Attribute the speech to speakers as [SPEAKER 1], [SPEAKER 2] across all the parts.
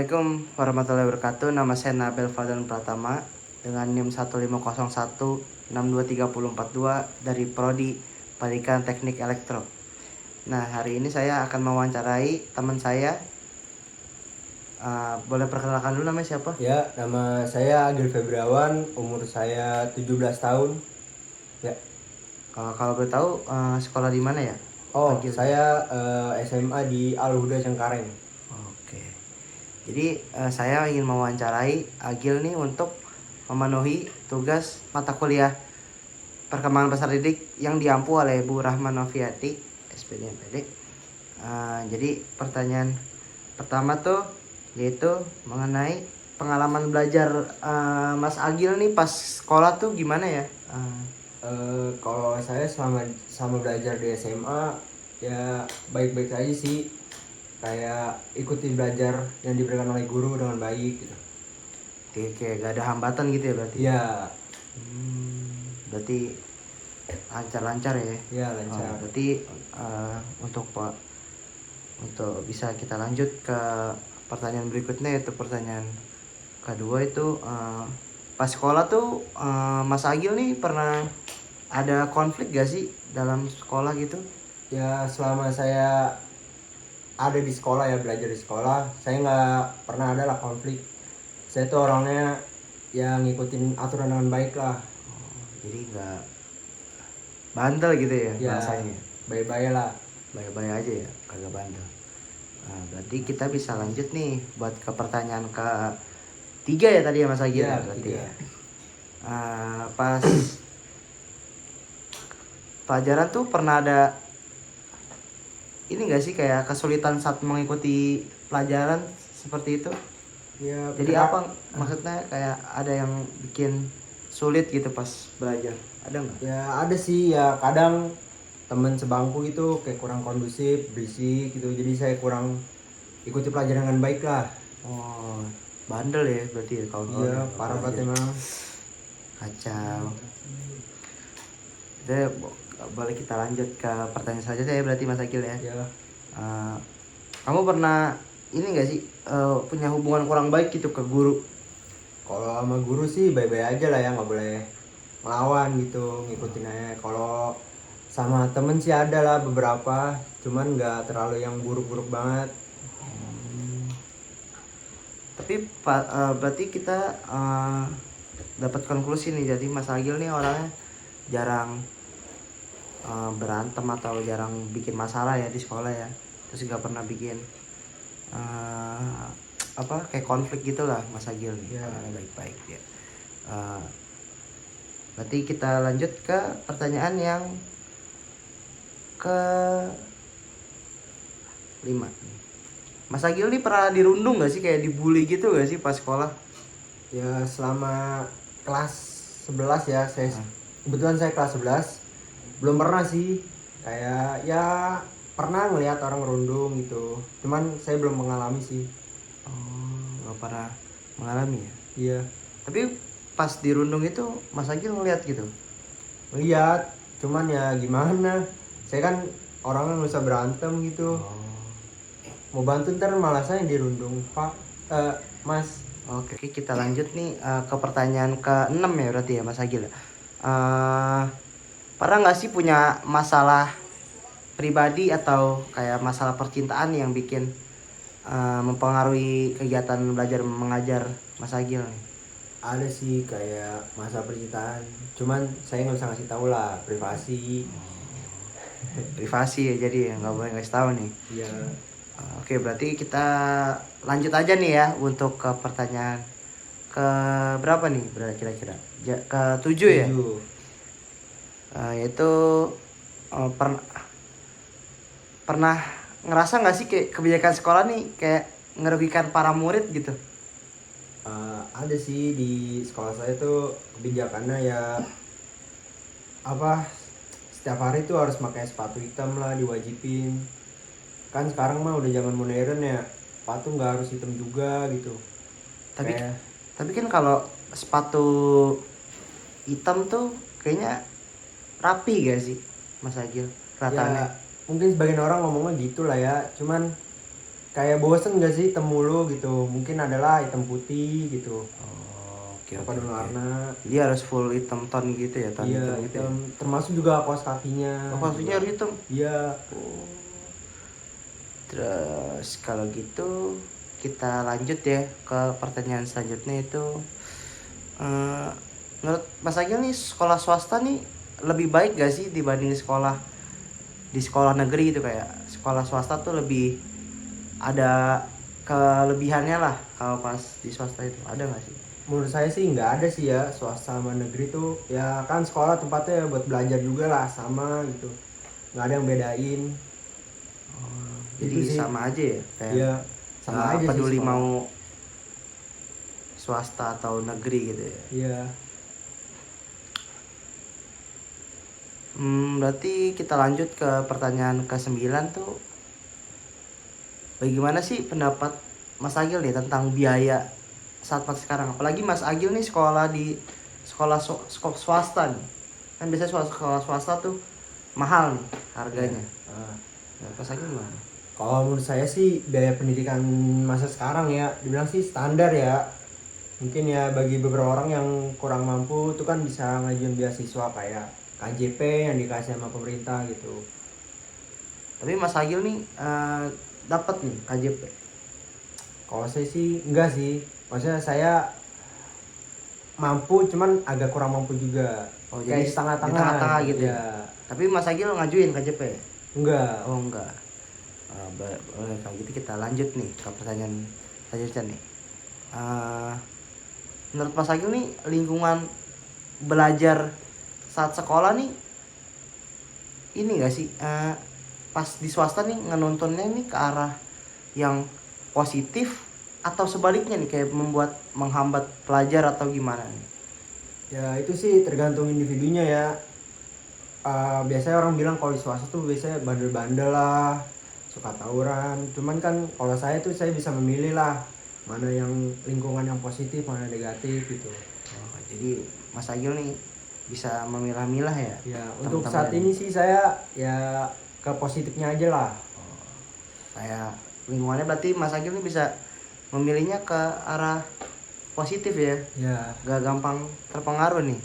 [SPEAKER 1] Assalamualaikum warahmatullahi wabarakatuh. Nama saya Nabil Fadlan Pratama dengan NIM 15016234042 dari Prodi Pendidikan Teknik Elektro. Nah, hari ini saya akan mewawancarai teman saya. Boleh perkenalkan dulu namanya siapa?
[SPEAKER 2] Ya, nama saya Agil Febriawan, umur saya 17 tahun. Ya.
[SPEAKER 1] Kalau boleh tahu sekolah di mana ya?
[SPEAKER 2] Oh,
[SPEAKER 1] Agil.
[SPEAKER 2] saya SMA di Al Huda Cengkareng.
[SPEAKER 1] Oke. Jadi saya ingin mewawancarai Agil nih untuk memenuhi tugas mata kuliah perkembangan peserta didik yang diampu oleh Bu Rahman Noviati, SPD MPD. Jadi pertanyaan pertama tuh yaitu mengenai pengalaman belajar Mas Agil nih pas sekolah tuh gimana ya?
[SPEAKER 2] Kalau saya selama belajar di SMA ya baik-baik aja sih. Kayak ikuti belajar yang diberikan oleh guru dengan baik gitu.
[SPEAKER 1] Kayak gak ada hambatan gitu ya berarti?
[SPEAKER 2] Ya.
[SPEAKER 1] Berarti lancar-lancar ya?
[SPEAKER 2] Ya, lancar.
[SPEAKER 1] Berarti untuk bisa kita lanjut ke pertanyaan berikutnya, yaitu pertanyaan kedua itu pas sekolah tuh Mas Agil nih pernah ada konflik gak sih dalam sekolah gitu?
[SPEAKER 2] Ya, selama saya ada di sekolah ya, belajar di sekolah, saya nggak pernah ada lah konflik. Saya tuh orangnya yang ngikutin aturan dengan baik lah.
[SPEAKER 1] Jadi nggak bandel gitu ya,
[SPEAKER 2] Ya,
[SPEAKER 1] bahasanya?
[SPEAKER 2] baik-baik lah.
[SPEAKER 1] Baik-baik aja ya, kagak bandel. Berarti kita bisa lanjut nih buat ke pertanyaan ketiga ya tadi ya Mas Agil
[SPEAKER 2] Ya,
[SPEAKER 1] berarti
[SPEAKER 2] ketiga.
[SPEAKER 1] ya. Pas pelajaran tuh pernah ada ini gak sih kayak kesulitan saat mengikuti pelajaran seperti itu?
[SPEAKER 2] Ya,
[SPEAKER 1] Jadi apa maksudnya, kayak ada yang bikin sulit gitu pas belajar? Ada nggak?
[SPEAKER 2] Ya, ada sih ya, kadang temen sebangku itu kayak kurang kondusif, berisik gitu. Jadi saya kurang ikuti pelajaran dengan baik lah.
[SPEAKER 1] Oh, bandel ya berarti ya kalau
[SPEAKER 2] Iya, parah banget emang.
[SPEAKER 1] Kacau. Jadi boleh kita lanjut ke pertanyaan selanjutnya ya berarti Mas Akil ya.
[SPEAKER 2] Ya.
[SPEAKER 1] Kamu pernah ini gak sih punya hubungan kurang baik gitu ke guru?
[SPEAKER 2] Kalau sama guru sih baik-baik aja lah ya, nggak boleh melawan gitu, ngikutin aja. Kalau sama temen sih ada lah beberapa, cuman nggak terlalu yang buruk-buruk banget.
[SPEAKER 1] Tapi berarti kita dapat konklusi nih, jadi Mas Agil nih orangnya jarang berantem atau jarang bikin masalah ya di sekolah ya. Terus gak pernah bikin kayak konflik gitulah Mas Agil nih.
[SPEAKER 2] Ya.
[SPEAKER 1] Baik-baik ya. Berarti kita lanjut ke pertanyaan yang ke 5 nih. Mas Agil nih pernah dirundung gak sih, kayak dibully gitu gak sih pas sekolah?
[SPEAKER 2] Ya, selama kelas 11 ya, kebetulan saya kelas 11, belum pernah sih. Kayak ya pernah ngelihat orang ngerundung gitu, cuman saya belum mengalami sih.
[SPEAKER 1] Oh, gak pernah mengalami ya?
[SPEAKER 2] Iya.
[SPEAKER 1] Tapi pas dirundung itu Mas Agil ngeliat gitu?
[SPEAKER 2] Lihat, cuman ya gimana, saya kan orangnya nggak usah berantem gitu. Mau bantu ntar malah saya yang dirundung, Pak. Mas.
[SPEAKER 1] Oke, kita lanjut nih ke pertanyaan ke-6 ya berarti ya Mas Agil. Pernah nggak sih punya masalah pribadi atau kayak masalah percintaan yang bikin mempengaruhi kegiatan belajar mengajar Mas Agil nih?
[SPEAKER 2] Ada sih kayak masa percintaan, cuman saya nggak bisa ngasih tahu lah, privasi.
[SPEAKER 1] Privasi ya, jadi nggak boleh ngasih tahu nih.
[SPEAKER 2] Iya.
[SPEAKER 1] Oke, berarti kita lanjut aja nih ya untuk ke pertanyaan ke berapa nih berarti kira-kira? Ke-7 ya? Yaitu pernah ngerasa nggak sih kayak kebijakan sekolah nih kayak ngerugikan para murid gitu?
[SPEAKER 2] Ada sih di sekolah saya tuh kebijakannya ya apa, setiap hari tuh harus pakai sepatu hitam lah, diwajibin. Kan sekarang mah udah zaman modern ya, sepatu nggak harus hitam juga gitu.
[SPEAKER 1] Tapi kan kalau sepatu hitam tuh kayaknya rapi gak sih Mas Agil kelihatannya?
[SPEAKER 2] Ya, mungkin sebagian orang ngomongnya gitu lah ya, cuman kayak bosen gak sih hitam mulu gitu, mungkin adalah hitam putih gitu,
[SPEAKER 1] Oh, oke oke
[SPEAKER 2] perpaduan
[SPEAKER 1] oke.
[SPEAKER 2] warna.
[SPEAKER 1] Jadi harus full hitam tone gitu ya, tone
[SPEAKER 2] Iya
[SPEAKER 1] hitam gitu ya.
[SPEAKER 2] hitam, termasuk juga kaos kakinya
[SPEAKER 1] Oh, maksudnya
[SPEAKER 2] juga.
[SPEAKER 1] harus hitam.
[SPEAKER 2] Iya.
[SPEAKER 1] Oh. Terus kalau gitu kita lanjut ya ke pertanyaan selanjutnya itu, eh, menurut Mas Agil nih sekolah swasta nih lebih baik gak sih dibanding sekolah di sekolah negeri gitu, kayak sekolah swasta tuh lebih ada kelebihannya lah kalau pas di swasta itu, ada nggak sih?
[SPEAKER 2] Menurut saya sih nggak ada sih ya, swasta sama negeri tuh ya kan sekolah tempatnya buat belajar juga lah, sama gitu, nggak ada yang bedain.
[SPEAKER 1] Oh,
[SPEAKER 2] Itu
[SPEAKER 1] jadi
[SPEAKER 2] sih.
[SPEAKER 1] sama aja ya, kayak
[SPEAKER 2] Ya sama
[SPEAKER 1] nggak
[SPEAKER 2] aja sih
[SPEAKER 1] peduli
[SPEAKER 2] sekolah.
[SPEAKER 1] mau swasta atau negeri gitu ya.
[SPEAKER 2] Iya.
[SPEAKER 1] Berarti kita lanjut ke pertanyaan ke-9 tuh, bagaimana sih pendapat Mas Agil nih tentang biaya saat pas sekarang, apalagi Mas Agil nih sekolah di sekolah swasta nih, kan biasanya sekolah swasta tuh mahal nih harganya.
[SPEAKER 2] Nah,
[SPEAKER 1] Nah, Mas Agil gimana?
[SPEAKER 2] kalau menurut saya sih biaya pendidikan masa sekarang ya dibilang sih standar ya. Mungkin ya bagi beberapa orang yang kurang mampu itu kan bisa ngajuin beasiswa kayak KJP yang dikasih sama pemerintah gitu.
[SPEAKER 1] Tapi Mas Agil nih dapat nih KJP.
[SPEAKER 2] Kalau saya sih enggak sih. Maksudnya saya mampu cuman agak kurang mampu juga.
[SPEAKER 1] Oh, jadi
[SPEAKER 2] Kayak di
[SPEAKER 1] di
[SPEAKER 2] tengah-tengah
[SPEAKER 1] tengah-tengah gitu ya.
[SPEAKER 2] ya.
[SPEAKER 1] Tapi Mas Agil ngajuin KJP.
[SPEAKER 2] Enggak.
[SPEAKER 1] Oh enggak. Kalau gitu kita lanjut nih ke pertanyaan selanjutnya nih. Eh, Menurut Mas Agil nih lingkungan belajar saat sekolah nih ini gak sih, pas di swasta nih ngenuntunnya nih ke arah yang positif atau sebaliknya nih kayak menghambat pelajar atau gimana nih?
[SPEAKER 2] Ya itu sih tergantung individunya ya. Biasanya orang bilang kalau di swasta tuh biasanya bandel-bandel lah, suka tawuran. Cuman kan kalau saya tuh saya bisa memilih lah mana yang lingkungan yang positif, mana negatif gitu.
[SPEAKER 1] Oh, jadi Mas Agil nih bisa memilah-milah ya
[SPEAKER 2] Ya untuk
[SPEAKER 1] teman-teman
[SPEAKER 2] saat
[SPEAKER 1] ini.
[SPEAKER 2] ini sih saya ya ke positifnya aja lah.
[SPEAKER 1] Kayak lingkungannya berarti Mas Agil nih bisa memilihnya ke arah positif ya,
[SPEAKER 2] Ya,
[SPEAKER 1] gak gampang terpengaruh nih.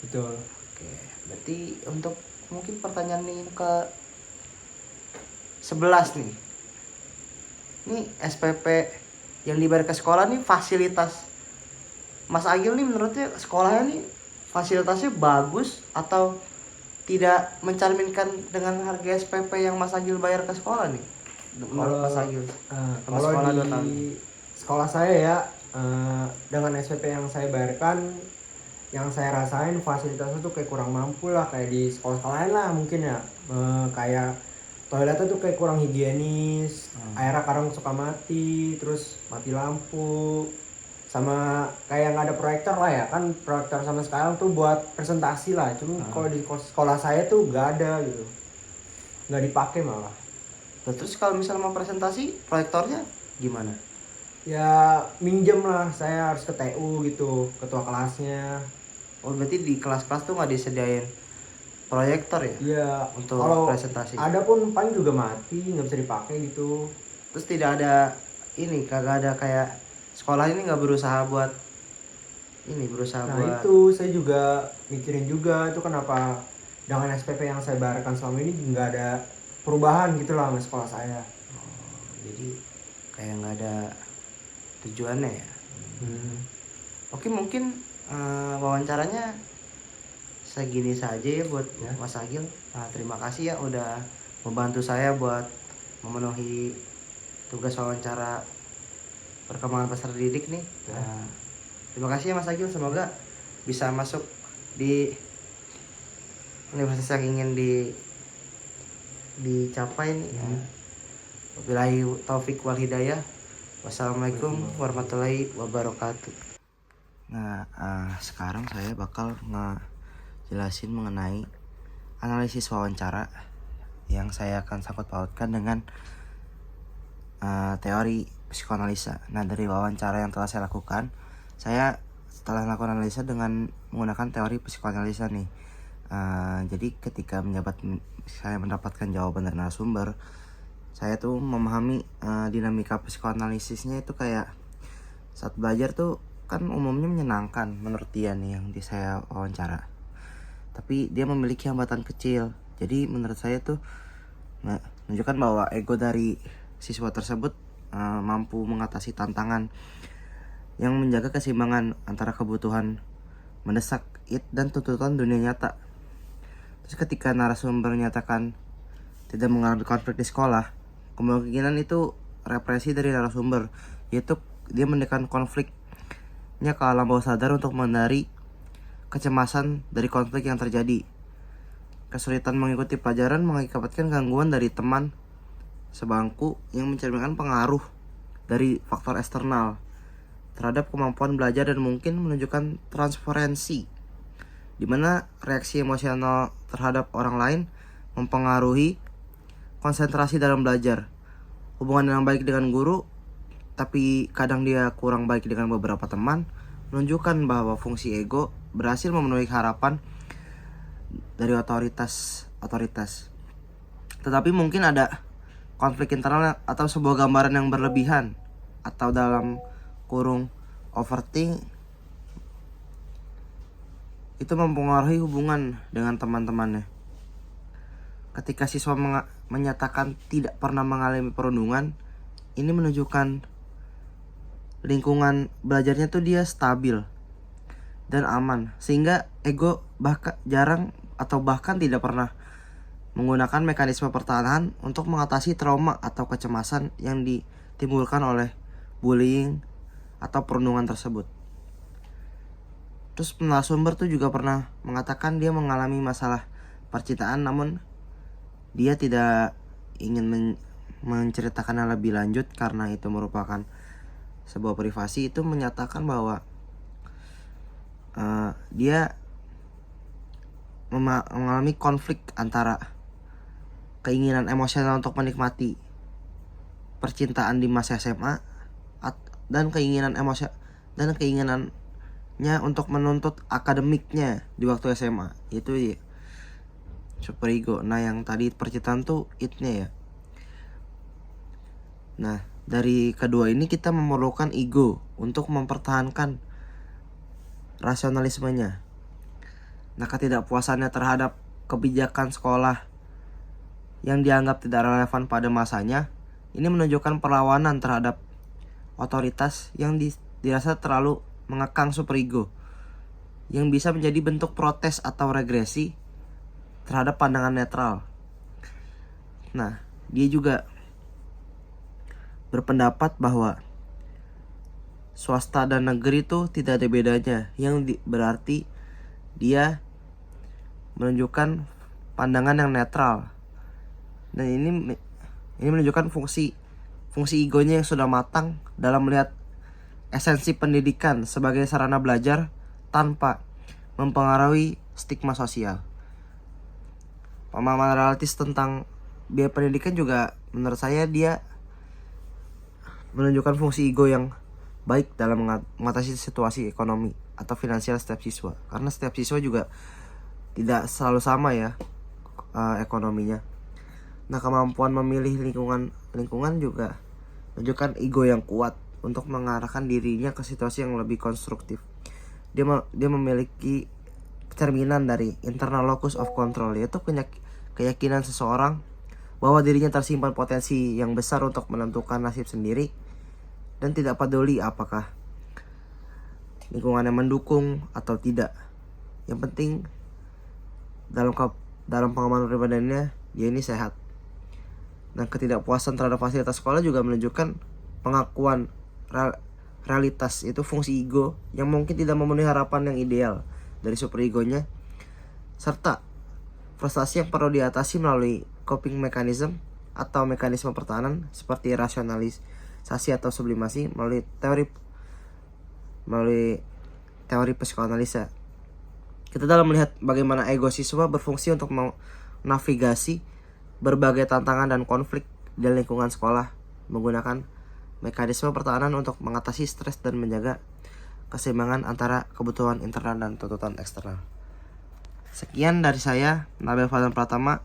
[SPEAKER 2] betul.
[SPEAKER 1] Oke, berarti untuk mungkin pertanyaan nih ke 11 nih. Ini SPP yang dibayar ke sekolah nih fasilitas Mas Agil nih menurutnya sekolahnya nih fasilitasnya bagus atau tidak mencerminkan dengan harga SPP yang Mas Agil bayar ke sekolah nih? Menurut Mas Agil. Sama
[SPEAKER 2] Kalau
[SPEAKER 1] sekolah 2
[SPEAKER 2] di
[SPEAKER 1] tahun.
[SPEAKER 2] sekolah saya ya dengan SPP yang saya bayarkan, yang saya rasain fasilitasnya tuh kayak kurang mampu lah, kayak di sekolah lain lah mungkin ya. Kayak toiletnya tuh kayak kurang higienis, airnya kadang suka mati, terus mati lampu, sama kayak nggak ada proyektor lah ya kan, proyektor sama sekarang tuh buat presentasi lah, cuma kalau di sekolah saya tuh nggak ada gitu, nggak dipakai malah.
[SPEAKER 1] Terus kalau misalnya mau presentasi proyektornya gimana?
[SPEAKER 2] Ya minjem lah, saya harus ke TU gitu, ketua kelasnya.
[SPEAKER 1] Oh, berarti di kelas-kelas tuh nggak disediain proyektor ya
[SPEAKER 2] Ya
[SPEAKER 1] untuk
[SPEAKER 2] kalau
[SPEAKER 1] presentasi?
[SPEAKER 2] ada pun paling juga mati, nggak bisa dipakai gitu.
[SPEAKER 1] Terus tidak ada ini, kagak ada kayak sekolah ini nggak berusaha buat ini, berusaha
[SPEAKER 2] Nah
[SPEAKER 1] buat
[SPEAKER 2] itu saya juga mikirin juga itu kenapa dengan SPP yang saya bayarkan selama ini nggak ada perubahan gitu lah sama sekolah saya.
[SPEAKER 1] jadi kayak nggak ada tujuannya ya. Oke, mungkin wawancaranya segini saja ya buat
[SPEAKER 2] Ya.
[SPEAKER 1] Mas Agil. Terima kasih ya udah membantu saya buat memenuhi tugas wawancara perkembangan peserta didik nih. Terima kasih ya Mas Agil, semoga bisa masuk di universitas yang ingin dicapai nih. Wabillahi taufik wal hidayah. Wassalamualaikum warahmatullahi wabarakatuh. Nah, sekarang saya bakal ngejelasin mengenai analisis wawancara yang saya akan sangkut pautkan dengan teori psikoanalisa. Nah, dari wawancara yang telah saya lakukan, saya setelah melakukan analisa dengan menggunakan teori psikoanalisa nih. Jadi ketika saya mendapatkan jawaban dari narasumber, saya tuh memahami dinamika psikoanalisisnya itu kayak saat belajar tuh kan umumnya menyenangkan menurut dia nih yang saya wawancara. Tapi dia memiliki hambatan kecil. Jadi menurut saya tuh menunjukkan bahwa ego dari siswa tersebut mampu mengatasi tantangan yang menjaga keseimbangan antara kebutuhan mendesak dan tuntutan dunia nyata. Terus ketika narasumber menyatakan tidak mengalami konflik di sekolah, kemungkinan itu represi dari narasumber, yaitu dia mendekan konfliknya ke alam bawah sadar untuk menghindari kecemasan dari konflik yang terjadi. Kesulitan mengikuti pelajaran mengakibatkan gangguan dari teman sebangku yang mencerminkan pengaruh dari faktor eksternal terhadap kemampuan belajar dan mungkin menunjukkan transferensi, di mana reaksi emosional terhadap orang lain mempengaruhi konsentrasi dalam belajar. Hubungan yang baik dengan guru, tapi kadang dia kurang baik dengan beberapa teman, menunjukkan bahwa fungsi ego berhasil memenuhi harapan dari otoritas. Tetapi mungkin ada konflik internal atau sebuah gambaran yang berlebihan, atau dalam kurung overthink itu mempengaruhi hubungan dengan teman-temannya. Ketika siswa menyatakan tidak pernah mengalami perundungan, ini menunjukkan lingkungan belajarnya tuh dia stabil dan aman, sehingga ego jarang atau bahkan tidak pernah menggunakan mekanisme pertahanan untuk mengatasi trauma atau kecemasan yang ditimbulkan oleh bullying atau perundungan tersebut. Terus narasumber tuh juga pernah mengatakan dia mengalami masalah percintaan, namun dia tidak ingin menceritakannya lebih lanjut karena itu merupakan sebuah privasi. Itu menyatakan bahwa dia mengalami konflik antara keinginan emosional untuk menikmati percintaan di masa SMA dan keinginannya untuk menuntut akademiknya di waktu SMA. Itu ya super ego. Nah, yang tadi percintaan tuh it-nya ya. Nah, dari kedua ini kita memerlukan ego untuk mempertahankan rasionalismenya. Nah, ketidakpuasannya terhadap kebijakan sekolah yang dianggap tidak relevan pada masanya, ini menunjukkan perlawanan terhadap otoritas yang dirasa terlalu mengekang superego, yang bisa menjadi bentuk protes atau regresi terhadap pandangan netral. Nah, dia juga berpendapat bahwa swasta dan negeri itu tidak ada bedanya, yang berarti dia menunjukkan pandangan yang netral. Dan ini menunjukkan fungsi egonya yang sudah matang dalam melihat esensi pendidikan sebagai sarana belajar tanpa mempengaruhi stigma sosial. Pemahaman realistis tentang biaya pendidikan juga menurut saya dia menunjukkan fungsi ego yang baik dalam mengatasi situasi ekonomi atau finansial setiap siswa, karena setiap siswa juga tidak selalu sama ya ekonominya. Nah, kemampuan memilih lingkungan juga menunjukkan ego yang kuat untuk mengarahkan dirinya ke situasi yang lebih konstruktif. Dia memiliki cerminan dari internal locus of control, yaitu keyakinan seseorang bahwa dirinya tersimpan potensi yang besar untuk menentukan nasib sendiri dan tidak peduli apakah lingkungannya mendukung atau tidak. Yang penting dalam pengalaman pribadinya dia ini sehat. Dan ketidakpuasan terhadap fasilitas sekolah juga menunjukkan pengakuan realitas, itu fungsi ego yang mungkin tidak memenuhi harapan yang ideal dari superegonya, serta frustasi yang perlu diatasi melalui coping mechanism atau mekanisme pertahanan seperti rasionalisasi atau sublimasi melalui teori psikoanalisa. Kita dalam melihat bagaimana ego siswa berfungsi untuk menavigasi berbagai tantangan dan konflik di lingkungan sekolah, menggunakan mekanisme pertahanan untuk mengatasi stres dan menjaga keseimbangan antara kebutuhan internal dan tuntutan eksternal. Sekian dari saya, Nabil Fadlan Pratama.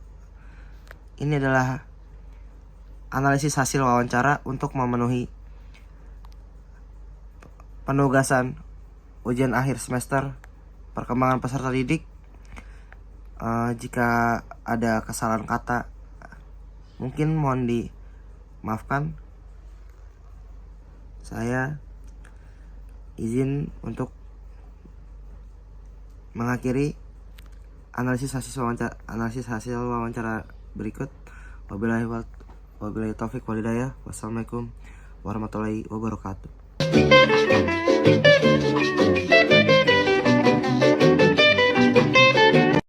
[SPEAKER 1] Ini adalah analisis hasil wawancara untuk memenuhi penugasan ujian akhir semester perkembangan peserta didik. Jika ada kesalahan kata mungkin mohon dimaafkan. Saya izin untuk mengakhiri analisis hasil wawancara berikut. Wabillahi taufik walhidayah. Wassalamualaikum warahmatullahi wabarakatuh.